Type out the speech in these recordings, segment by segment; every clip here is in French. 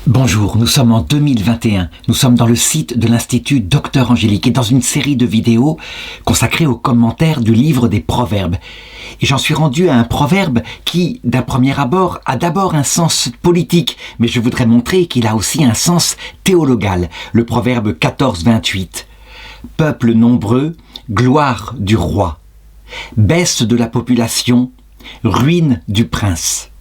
Bonjour, nous sommes en 2021. Nous sommes dans le site de l'Institut Docteur Angélique et dans une série de vidéos consacrées aux commentaires du livre des Proverbes. Et j'en suis rendu à un proverbe qui, d'un premier abord, a d'abord un sens politique, mais je voudrais montrer qu'il a aussi un sens théologal. Le proverbe 14-28. Peuple nombreux, gloire du roi. Baisse de la population, ruine du prince.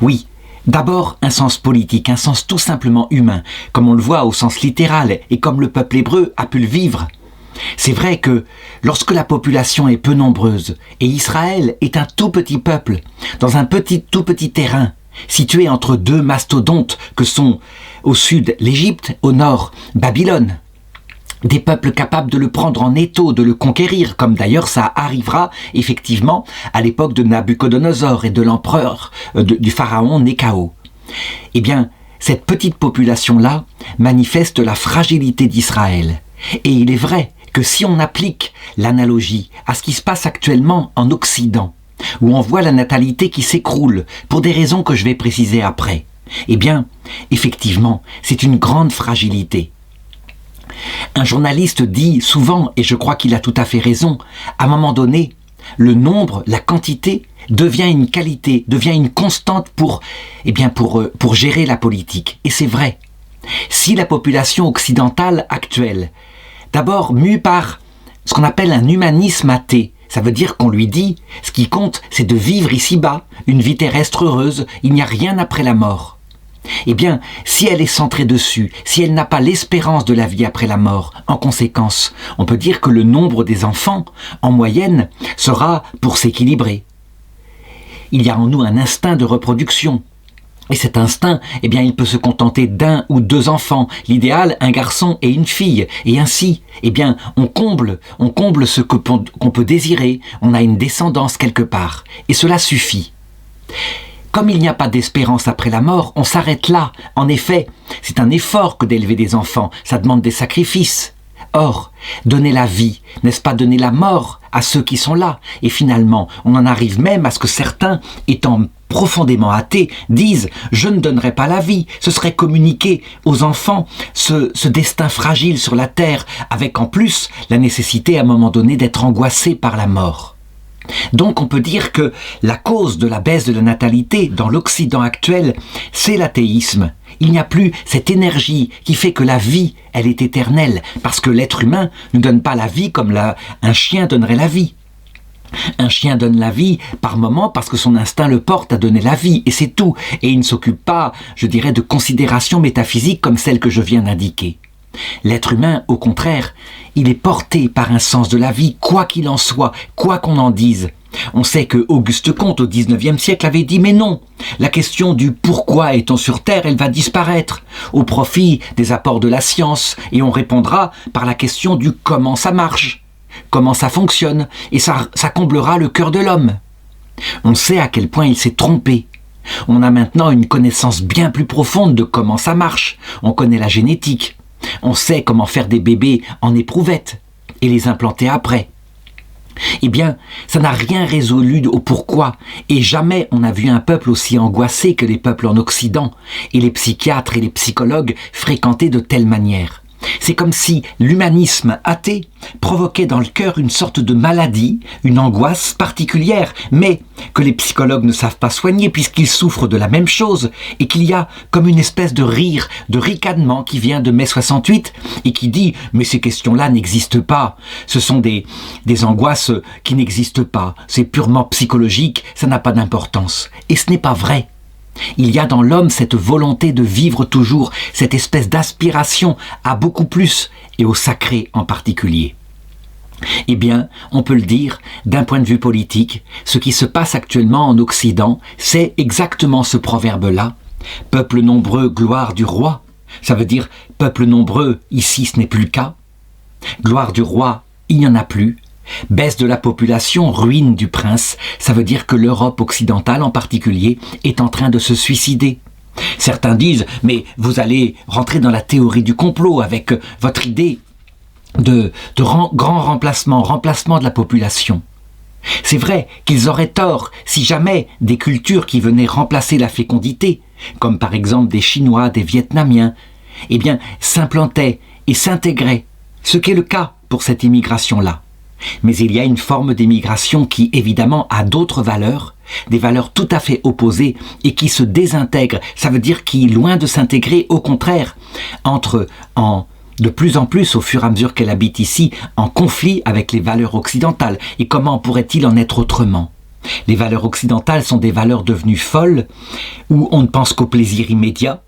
Oui, d'abord un sens politique, un sens tout simplement humain, comme on le voit au sens littéral et comme le peuple hébreu a pu le vivre. C'est vrai que lorsque la population est peu nombreuse et Israël est un tout petit peuple, dans un tout petit terrain, situé entre deux mastodontes que sont au sud l'Égypte, au nord Babylone, des peuples capables de le prendre en étau, de le conquérir, comme d'ailleurs ça arrivera effectivement à l'époque de Nabuchodonosor et de l'empereur, du pharaon Néchao. Eh bien, cette petite population-là manifeste la fragilité d'Israël. Et il est vrai que si on applique l'analogie à ce qui se passe actuellement en Occident, où on voit la natalité qui s'écroule pour des raisons que je vais préciser après, eh bien, effectivement, c'est une grande fragilité. Un journaliste dit souvent, et je crois qu'il a tout à fait raison, à un moment donné, le nombre, la quantité devient une qualité, devient une constante pour gérer la politique. Et c'est vrai. Si la population occidentale actuelle, d'abord mue par ce qu'on appelle un humanisme athée, ça veut dire qu'on lui dit, ce qui compte, c'est de vivre ici-bas, une vie terrestre heureuse, il n'y a rien après la mort. Eh bien, si elle est centrée dessus, si elle n'a pas l'espérance de la vie après la mort, en conséquence, on peut dire que le nombre des enfants, en moyenne, sera pour s'équilibrer. Il y a en nous un instinct de reproduction. Et cet instinct, eh bien, il peut se contenter d'un ou deux enfants. L'idéal, un garçon et une fille. Et ainsi, eh bien, on comble ce qu'on peut désirer. On a une descendance quelque part. Et cela suffit. Comme il n'y a pas d'espérance après la mort, on s'arrête là. En effet, c'est un effort que d'élever des enfants. Ça demande des sacrifices. Or, donner la vie, n'est-ce pas donner la mort à ceux qui sont là? Et finalement, on en arrive même à ce que certains, étant profondément athées, disent « je ne donnerai pas la vie ». Ce serait communiquer aux enfants ce destin fragile sur la terre, avec en plus la nécessité à un moment donné d'être angoissé par la mort. Donc on peut dire que la cause de la baisse de la natalité dans l'Occident actuel, c'est l'athéisme. Il n'y a plus cette énergie qui fait que la vie, elle est éternelle, parce que l'être humain ne donne pas la vie comme un chien donnerait la vie. Un chien donne la vie par moment parce que son instinct le porte à donner la vie, et c'est tout. Et il ne s'occupe pas, je dirais, de considérations métaphysiques comme celles que je viens d'indiquer. L'être humain, au contraire, il est porté par un sens de la vie, quoi qu'il en soit, quoi qu'on en dise. On sait que Auguste Comte, au XIXe siècle, avait dit « mais non, la question du pourquoi est-on sur Terre, elle va disparaître au profit des apports de la science, et on répondra par la question du comment ça marche, comment ça fonctionne, et ça comblera le cœur de l'homme. » On sait à quel point il s'est trompé. On a maintenant une connaissance bien plus profonde de comment ça marche. On connaît la génétique. On sait comment faire des bébés en éprouvette et les implanter après. Eh bien, ça n'a rien résolu au pourquoi, et jamais on n'a vu un peuple aussi angoissé que les peuples en Occident, et les psychiatres et les psychologues fréquentés de telle manière. C'est comme si l'humanisme athée provoquait dans le cœur une sorte de maladie, une angoisse particulière, mais que les psychologues ne savent pas soigner puisqu'ils souffrent de la même chose, et qu'il y a comme une espèce de rire, de ricanement qui vient de mai 68 et qui dit « mais ces questions-là n'existent pas, ce sont des angoisses qui n'existent pas, c'est purement psychologique, ça n'a pas d'importance ». Et ce n'est pas vrai. Il y a dans l'homme cette volonté de vivre toujours, cette espèce d'aspiration à beaucoup plus, et au sacré en particulier. Eh bien, on peut le dire, d'un point de vue politique, ce qui se passe actuellement en Occident, c'est exactement ce proverbe-là. « Peuple nombreux, gloire du roi ». Ça veut dire « peuple nombreux, ici ce n'est plus le cas ». « Gloire du roi », il n'y en a plus. Baisse de la population, ruine du prince, ça veut dire que l'Europe occidentale en particulier est en train de se suicider. Certains disent, mais vous allez rentrer dans la théorie du complot avec votre idée de grand remplacement de la population. C'est vrai qu'ils auraient tort si jamais des cultures qui venaient remplacer la fécondité comme par exemple des Chinois, des Vietnamiens, eh bien, s'implantaient et s'intégraient, ce qui est le cas pour cette immigration-là. Mais il y a une forme d'immigration qui, évidemment, a d'autres valeurs, des valeurs tout à fait opposées et qui se désintègrent. Ça veut dire qui, loin de s'intégrer, au contraire, entre de plus en plus, au fur et à mesure qu'elle habite ici, en conflit avec les valeurs occidentales. Et comment pourrait-il en être autrement ? Les valeurs occidentales sont des valeurs devenues folles, où on ne pense qu'au plaisir immédiat.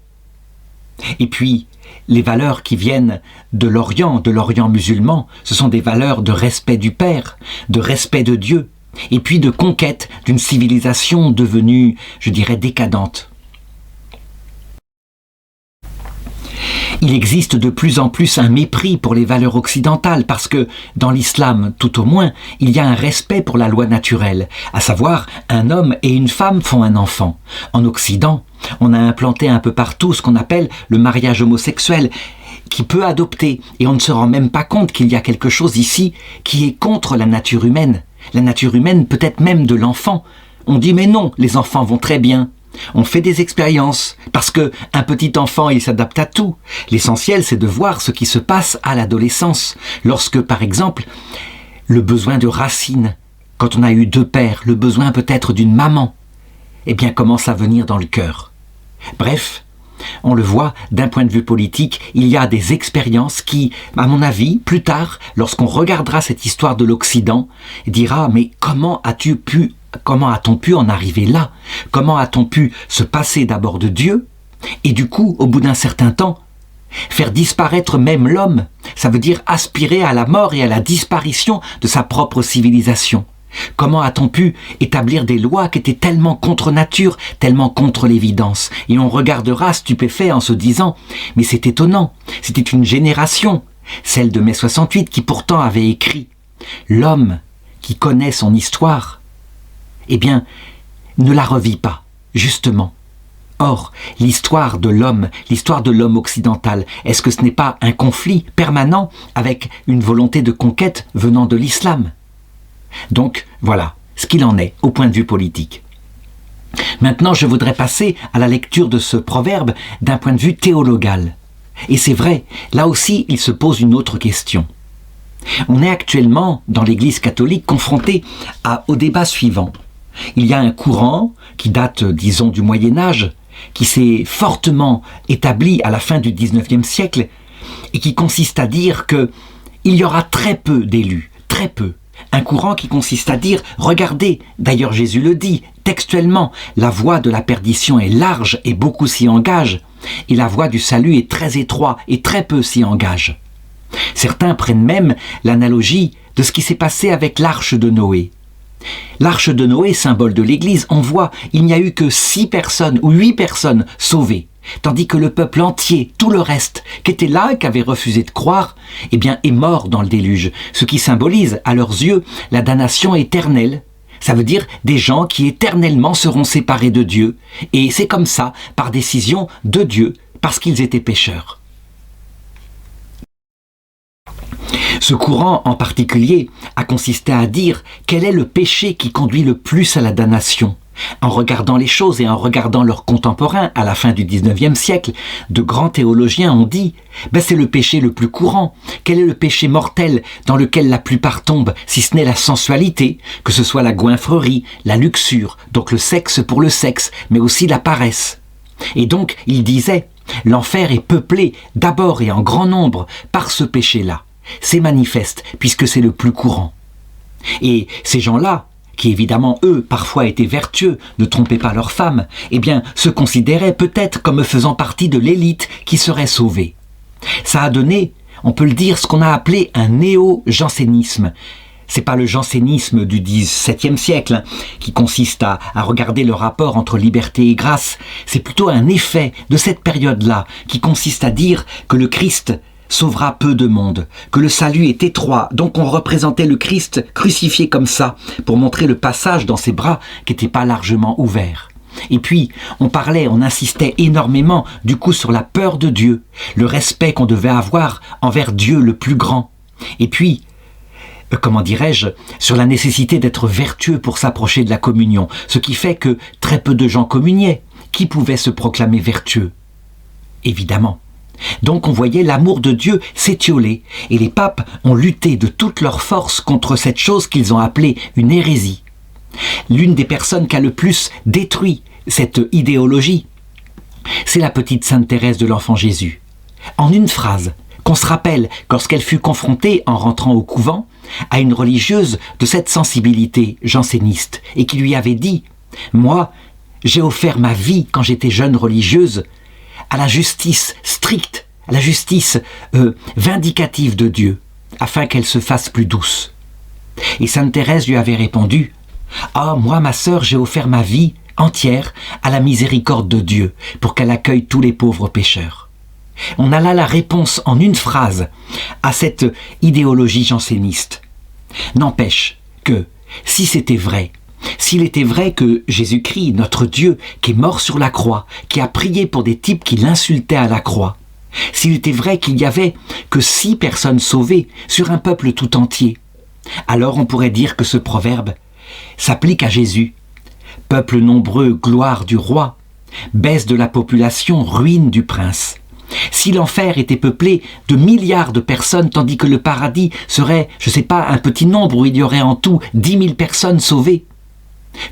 Et puis, les valeurs qui viennent de l'Orient musulman, ce sont des valeurs de respect du Père, de respect de Dieu, et puis de conquête d'une civilisation devenue, je dirais, décadente. Il existe de plus en plus un mépris pour les valeurs occidentales parce que, dans l'islam tout au moins, il y a un respect pour la loi naturelle, à savoir un homme et une femme font un enfant. En Occident, on a implanté un peu partout ce qu'on appelle le mariage homosexuel, qui peut adopter, et on ne se rend même pas compte qu'il y a quelque chose ici qui est contre la nature humaine peut-être même de l'enfant. On dit mais non, les enfants vont très bien. On fait des expériences, parce que un petit enfant, il s'adapte à tout. L'essentiel, c'est de voir ce qui se passe à l'adolescence, lorsque, par exemple, le besoin de racines, quand on a eu 2 pères, le besoin peut-être d'une maman, eh bien, commence à venir dans le cœur. Bref, on le voit, d'un point de vue politique, il y a des expériences qui, à mon avis, plus tard, lorsqu'on regardera cette histoire de l'Occident, dira « Mais comment a-t-on pu en arriver là ? Comment a-t-on pu se passer d'abord de Dieu et du coup, au bout d'un certain temps, faire disparaître même l'homme ? Ça veut dire aspirer à la mort et à la disparition de sa propre civilisation. Comment a-t-on pu établir des lois qui étaient tellement contre nature, tellement contre l'évidence ? Et on regardera stupéfait en se disant « Mais c'est étonnant, c'était une génération, celle de mai 68, qui pourtant avait écrit « L'homme qui connaît son histoire », eh bien, ne la revit pas, justement. Or, l'histoire de l'homme occidental, est-ce que ce n'est pas un conflit permanent avec une volonté de conquête venant de l'islam ? Donc, voilà ce qu'il en est au point de vue politique. Maintenant, je voudrais passer à la lecture de ce proverbe d'un point de vue théologal. Et c'est vrai, là aussi, il se pose une autre question. On est actuellement, dans l'Église catholique, confronté au débat suivant. Il y a un courant qui date, disons, du Moyen-Âge, qui s'est fortement établi à la fin du XIXe siècle, et qui consiste à dire qu'il y aura très peu d'élus, très peu. Un courant qui consiste à dire, regardez, d'ailleurs Jésus le dit, textuellement, la voie de la perdition est large et beaucoup s'y engagent, et la voie du salut est très étroite et très peu s'y engagent. Certains prennent même l'analogie de ce qui s'est passé avec l'arche de Noé. L'arche de Noé, symbole de l'Église, on voit, il n'y a eu que 6 personnes ou 8 personnes sauvées, tandis que le peuple entier, tout le reste, qui était là et qui avait refusé de croire, eh bien, est mort dans le déluge, ce qui symbolise, à leurs yeux, la damnation éternelle. Ça veut dire des gens qui éternellement seront séparés de Dieu, et c'est comme ça, par décision de Dieu, parce qu'ils étaient pécheurs. Ce courant en particulier a consisté à dire quel est le péché qui conduit le plus à la damnation. En regardant les choses et en regardant leurs contemporains à la fin du XIXe siècle, de grands théologiens ont dit c'est le péché le plus courant. Quel est le péché mortel dans lequel la plupart tombent, si ce n'est la sensualité, que ce soit la goinfrerie, la luxure, donc le sexe pour le sexe, mais aussi la paresse. Et donc, il disait, l'enfer est peuplé d'abord et en grand nombre par ce péché-là. C'est manifeste, puisque c'est le plus courant. Et ces gens-là, qui évidemment, eux, parfois étaient vertueux, ne trompaient pas leurs femmes, eh bien, se considéraient peut-être comme faisant partie de l'élite qui serait sauvée. Ça a donné, on peut le dire, ce qu'on a appelé un néo-jansénisme. C'est pas le jansénisme du XVIIe siècle, qui consiste à regarder le rapport entre liberté et grâce. C'est plutôt un effet de cette période-là, qui consiste à dire que le Christ sauvera peu de monde, que le salut est étroit, donc on représentait le Christ crucifié comme ça, pour montrer le passage dans ses bras qui n'était pas largement ouvert. Et puis, on insistait énormément du coup sur la peur de Dieu, le respect qu'on devait avoir envers Dieu le plus grand. Et puis, sur la nécessité d'être vertueux pour s'approcher de la communion, ce qui fait que très peu de gens communiaient, qui pouvait se proclamer vertueux? Évidemment. Donc on voyait l'amour de Dieu s'étioler, et les papes ont lutté de toute leur force contre cette chose qu'ils ont appelée une hérésie. L'une des personnes qui a le plus détruit cette idéologie, c'est la petite Sainte Thérèse de l'Enfant Jésus. En une phrase, qu'on se rappelle lorsqu'elle fut confrontée en rentrant au couvent à une religieuse de cette sensibilité janséniste et qui lui avait dit « Moi, j'ai offert ma vie quand j'étais jeune religieuse à la justice stricte, à la justice vindicative de Dieu, afin qu'elle se fasse plus douce. » Et Sainte Thérèse lui avait répondu « Ah, moi, ma sœur, j'ai offert ma vie entière à la miséricorde de Dieu pour qu'elle accueille tous les pauvres pécheurs. » On a là la réponse en une phrase à cette idéologie janséniste. N'empêche que, si c'était vrai, s'il était vrai que Jésus-Christ, notre Dieu, qui est mort sur la croix, qui a prié pour des types qui l'insultaient à la croix, s'il était vrai qu'il n'y avait que 6 personnes sauvées sur un peuple tout entier, alors on pourrait dire que ce proverbe s'applique à Jésus. Peuple nombreux, gloire du roi, baisse de la population, ruine du prince. Si l'enfer était peuplé de milliards de personnes, tandis que le paradis serait, je ne sais pas, un petit nombre où il y aurait en tout 10 000 personnes sauvées.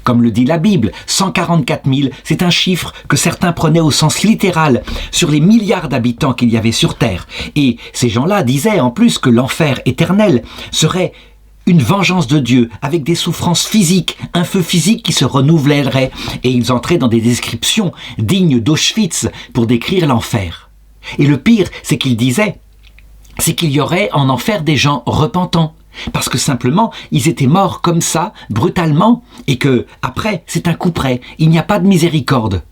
Comme le dit la Bible, 144 000, c'est un chiffre que certains prenaient au sens littéral sur les milliards d'habitants qu'il y avait sur Terre. Et ces gens-là disaient en plus que l'enfer éternel serait une vengeance de Dieu avec des souffrances physiques, un feu physique qui se renouvellerait. Et ils entraient dans des descriptions dignes d'Auschwitz pour décrire l'enfer. Et le pire, c'est qu'il disait, c'est qu'il y aurait en enfer des gens repentants, parce que simplement, ils étaient morts comme ça, brutalement, et que, après, c'est un coup près, il n'y a pas de miséricorde.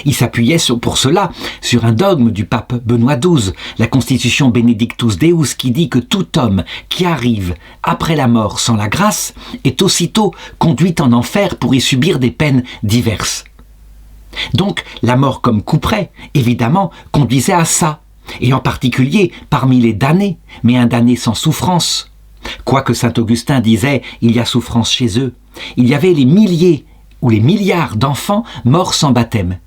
Il s'appuyait pour cela sur un dogme du pape Benoît XII, la constitution Benedictus Deus, qui dit que tout homme qui arrive après la mort sans la grâce est aussitôt conduit en enfer pour y subir des peines diverses. Donc, la mort comme couperet, évidemment, conduisait à ça, et en particulier parmi les damnés, mais un damné sans souffrance. Quoique saint Augustin disait « il y a souffrance chez eux », il y avait les milliers ou les milliards d'enfants morts sans baptême.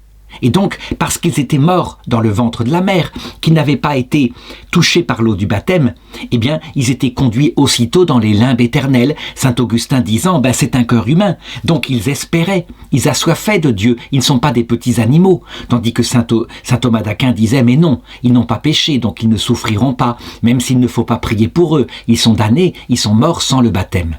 Et donc, parce qu'ils étaient morts dans le ventre de la mère, qu'ils n'avaient pas été touchés par l'eau du baptême, eh bien, ils étaient conduits aussitôt dans les limbes éternelles, saint Augustin disant, c'est un cœur humain, donc ils espéraient, ils assoiffaient de Dieu, ils ne sont pas des petits animaux, tandis que saint Thomas d'Aquin disait, mais non, ils n'ont pas péché, donc ils ne souffriront pas, même s'il ne faut pas prier pour eux, ils sont damnés, ils sont morts sans le baptême.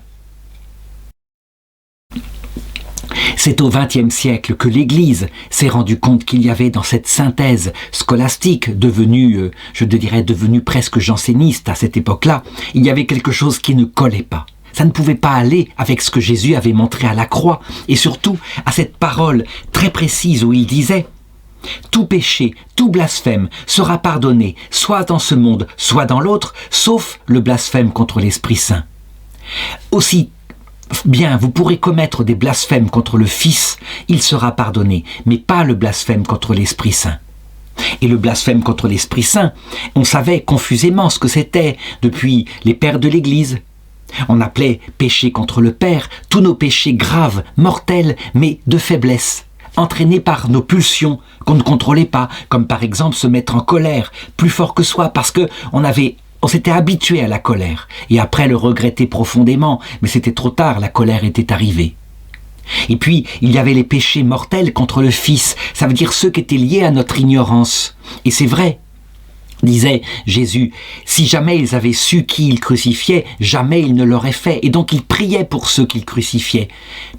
C'est au XXe siècle que l'Église s'est rendue compte qu'il y avait dans cette synthèse scolastique devenue, devenue presque janséniste à cette époque-là, il y avait quelque chose qui ne collait pas. Ça ne pouvait pas aller avec ce que Jésus avait montré à la croix, et surtout à cette parole très précise où il disait « Tout péché, tout blasphème sera pardonné, soit dans ce monde, soit dans l'autre, sauf le blasphème contre l'Esprit Saint. » Aussi bien, vous pourrez commettre des blasphèmes contre le Fils, il sera pardonné, mais pas le blasphème contre l'Esprit Saint. Et le blasphème contre l'Esprit Saint, on savait confusément ce que c'était depuis les pères de l'Église. On appelait péché contre le Père tous nos péchés graves, mortels, mais de faiblesse, entraînés par nos pulsions qu'on ne contrôlait pas, comme par exemple se mettre en colère, plus fort que soi, parce on s'était habitué à la colère, et après le regretter profondément, mais c'était trop tard, la colère était arrivée. Et puis, il y avait les péchés mortels contre le Fils, ça veut dire ceux qui étaient liés à notre ignorance. Et c'est vrai, disait Jésus, si jamais ils avaient su qui ils crucifiaient, jamais ils ne l'auraient fait. Et donc ils priaient pour ceux qu'ils crucifiaient.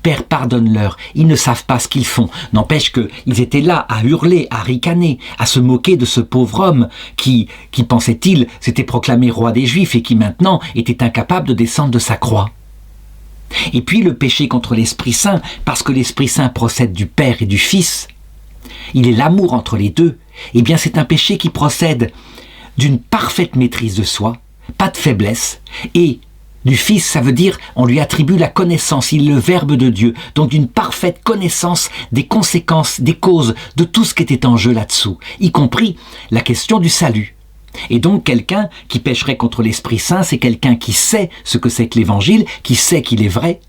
Père, pardonne-leur, ils ne savent pas ce qu'ils font. N'empêche qu'ils étaient là à hurler, à ricaner, à se moquer de ce pauvre homme qui pensait-il, s'était proclamé roi des Juifs et qui maintenant était incapable de descendre de sa croix. Et puis le péché contre l'Esprit Saint, parce que l'Esprit Saint procède du Père et du Fils, il est l'amour entre les deux, eh bien c'est un péché qui procède d'une parfaite maîtrise de soi, pas de faiblesse, et du Fils, ça veut dire on lui attribue la connaissance, il est le Verbe de Dieu, donc d'une parfaite connaissance des conséquences, des causes, de tout ce qui était en jeu là-dessous, y compris la question du salut. Et donc quelqu'un qui pécherait contre l'Esprit Saint, c'est quelqu'un qui sait ce que c'est que l'Évangile, qui sait qu'il est vrai,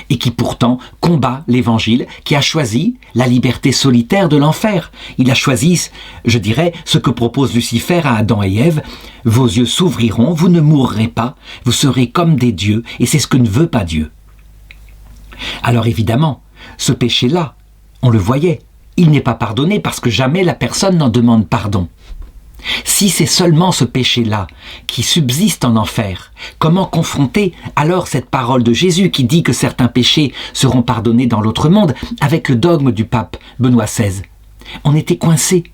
et qui pourtant combat l'Évangile, qui a choisi la liberté solitaire de l'enfer. Il a choisi, je dirais, ce que propose Lucifer à Adam et Ève. Vos yeux s'ouvriront, vous ne mourrez pas, vous serez comme des dieux, et c'est ce que ne veut pas Dieu. Alors évidemment, ce péché-là, on le voyait, il n'est pas pardonné parce que jamais la personne n'en demande pardon. Si c'est seulement ce péché-là qui subsiste en enfer, comment confronter alors cette parole de Jésus qui dit que certains péchés seront pardonnés dans l'autre monde avec le dogme du pape Benoît XVI? On était coincés.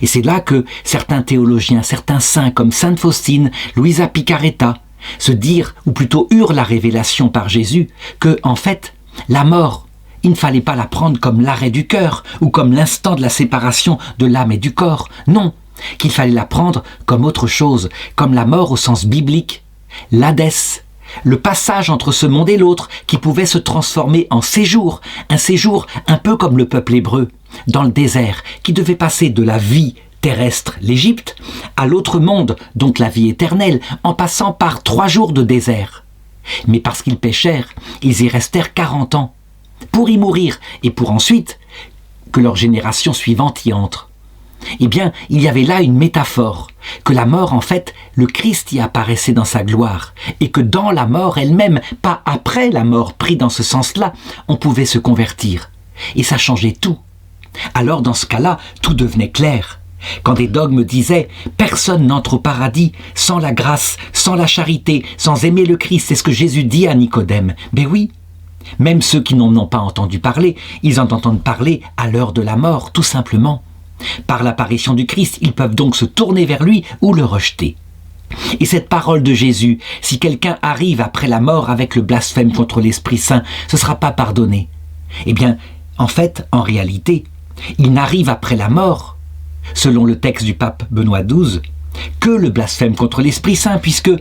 Et c'est là que certains théologiens, certains saints comme Sainte Faustine, Luisa Picaretta, se dirent, ou plutôt eurent la révélation par Jésus, que, en fait, la mort, il ne fallait pas la prendre comme l'arrêt du cœur ou comme l'instant de la séparation de l'âme et du corps. Non, qu'il fallait la prendre comme autre chose, comme la mort au sens biblique, l'Hadès, le passage entre ce monde et l'autre qui pouvait se transformer en séjour, un séjour un peu comme le peuple hébreu, dans le désert, qui devait passer de la vie terrestre, l'Égypte, à l'autre monde, donc la vie éternelle, en passant par 3 jours de désert. Mais parce qu'ils péchèrent, ils y restèrent 40 ans, pour y mourir, et pour ensuite que leur génération suivante y entre. Eh bien, il y avait là une métaphore, que la mort, en fait, le Christ y apparaissait dans sa gloire, et que dans la mort elle-même, pas après la mort, pris dans ce sens-là, on pouvait se convertir. Et ça changeait tout. Alors, dans ce cas-là, tout devenait clair. Quand des dogmes disaient « Personne n'entre au paradis sans la grâce, sans la charité, sans aimer le Christ », c'est ce que Jésus dit à Nicodème. Ben oui, même ceux qui n'en ont pas entendu parler, ils en entendent parler à l'heure de la mort, tout simplement. Par l'apparition du Christ, ils peuvent donc se tourner vers lui ou le rejeter. Et cette parole de Jésus, si quelqu'un arrive après la mort avec le blasphème contre l'Esprit Saint, ce ne sera pas pardonné. Eh bien, en fait, en réalité, il n'arrive après la mort, selon le texte du pape Benoît XII, que le blasphème contre l'Esprit Saint, puisque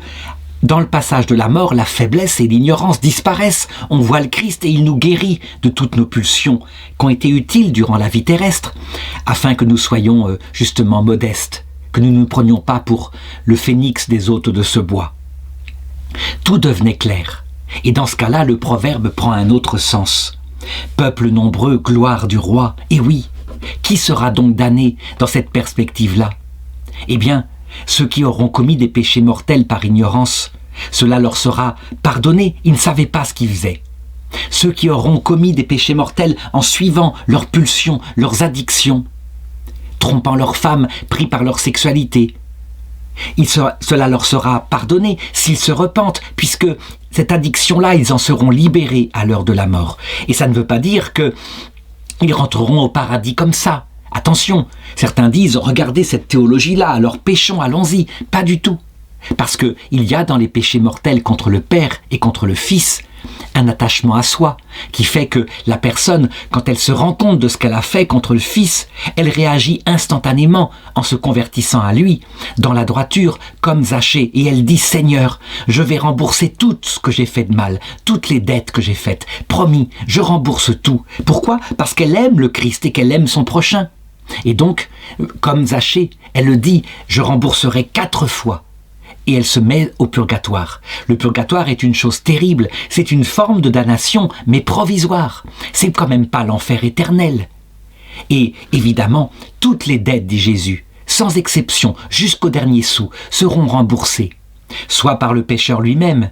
dans le passage de la mort, la faiblesse et l'ignorance disparaissent. On voit le Christ et il nous guérit de toutes nos pulsions qui ont été utiles durant la vie terrestre, afin que nous soyons justement modestes, que nous ne nous prenions pas pour le phénix des hôtes de ce bois. Tout devenait clair. Et dans ce cas-là, le proverbe prend un autre sens. Peuple nombreux, gloire du roi. Et oui, qui sera donc damné dans cette perspective-là? Eh bien, ceux qui auront commis des péchés mortels par ignorance, cela leur sera pardonné, ils ne savaient pas ce qu'ils faisaient. Ceux qui auront commis des péchés mortels en suivant leurs pulsions, leurs addictions, trompant leurs femmes, pris par leur sexualité, cela leur sera pardonné s'ils se repentent, puisque cette addiction-là, ils en seront libérés à l'heure de la mort. Et ça ne veut pas dire qu'ils rentreront au paradis comme ça. Attention, certains disent, regardez cette théologie-là, alors péchons, allons-y. Pas du tout. Parce qu'il y a dans les péchés mortels contre le Père et contre le Fils un attachement à soi qui fait que la personne, quand elle se rend compte de ce qu'elle a fait contre le Fils, elle réagit instantanément en se convertissant à lui, dans la droiture, comme Zachée, et elle dit « Seigneur, je vais rembourser tout ce que j'ai fait de mal, toutes les dettes que j'ai faites. Promis, je rembourse tout. » Pourquoi ? Parce qu'elle aime le Christ et qu'elle aime son prochain. Et donc, comme Zachée, elle le dit « Je rembourserai 4 fois. » Et elle se met au purgatoire. Le purgatoire est une chose terrible, c'est une forme de damnation, mais provisoire. C'est quand même pas l'enfer éternel. Et évidemment, toutes les dettes, dit Jésus, sans exception, jusqu'au dernier sou, seront remboursées, soit par le pécheur lui-même,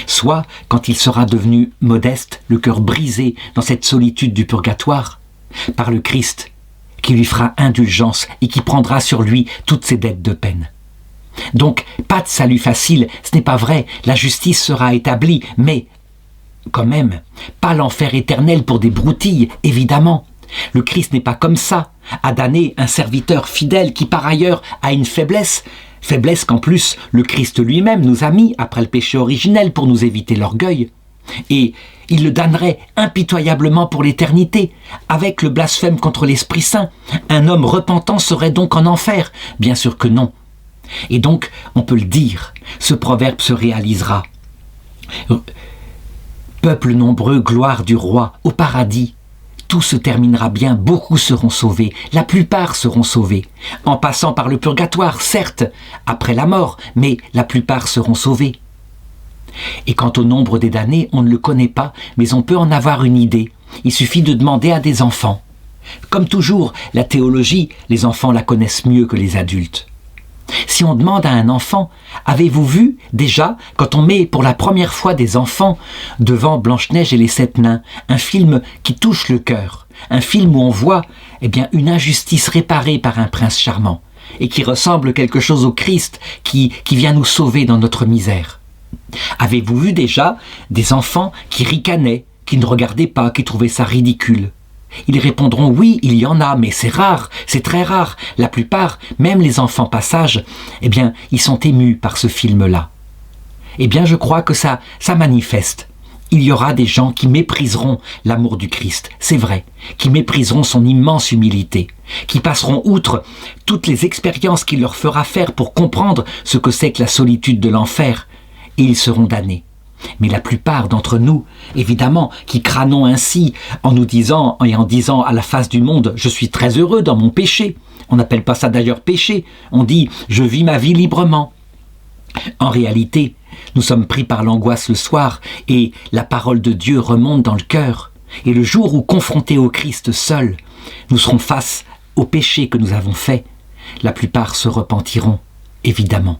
soit quand il sera devenu modeste, le cœur brisé dans cette solitude du purgatoire, par le Christ, qui lui fera indulgence et qui prendra sur lui toutes ses dettes de peine. Donc, pas de salut facile, ce n'est pas vrai, la justice sera établie, mais, quand même, pas l'enfer éternel pour des broutilles, évidemment. Le Christ n'est pas comme ça, à damner un serviteur fidèle qui par ailleurs a une faiblesse qu'en plus le Christ lui-même nous a mis après le péché originel pour nous éviter l'orgueil. Et il le damnerait impitoyablement pour l'éternité, avec le blasphème contre l'Esprit Saint. Un homme repentant serait donc en enfer? Bien sûr que non. Et donc, on peut le dire, ce proverbe se réalisera. Peuple nombreux, gloire du roi, au paradis. Tout se terminera bien, beaucoup seront sauvés, la plupart seront sauvés. En passant par le purgatoire, certes, après la mort, mais la plupart seront sauvés. Et quant au nombre des damnés, on ne le connaît pas, mais on peut en avoir une idée. Il suffit de demander à des enfants. Comme toujours, la théologie, les enfants la connaissent mieux que les adultes. Si on demande à un enfant, avez-vous vu déjà, quand on met pour la première fois des enfants devant Blanche-Neige et les 7 nains, un film qui touche le cœur, un film où on voit une injustice réparée par un prince charmant, et qui ressemble quelque chose au Christ qui vient nous sauver dans notre misère. Avez-vous vu déjà des enfants qui ricanaient, qui ne regardaient pas, qui trouvaient ça ridicule? Ils répondront oui, il y en a, mais c'est rare, c'est très rare. La plupart, même les enfants pas sages, ils sont émus par ce film-là. Je crois que ça manifeste. Il y aura des gens qui mépriseront l'amour du Christ, c'est vrai, qui mépriseront son immense humilité, qui passeront outre toutes les expériences qu'il leur fera faire pour comprendre ce que c'est que la solitude de l'enfer, et ils seront damnés. Mais la plupart d'entre nous, évidemment, qui crânons ainsi en nous disant et en disant à la face du monde « je suis très heureux dans mon péché », on n'appelle pas ça d'ailleurs péché, on dit « je vis ma vie librement ». En réalité, nous sommes pris par l'angoisse le soir et la parole de Dieu remonte dans le cœur. Et le jour où, confrontés au Christ seul, nous serons face au péché que nous avons fait, la plupart se repentiront, évidemment.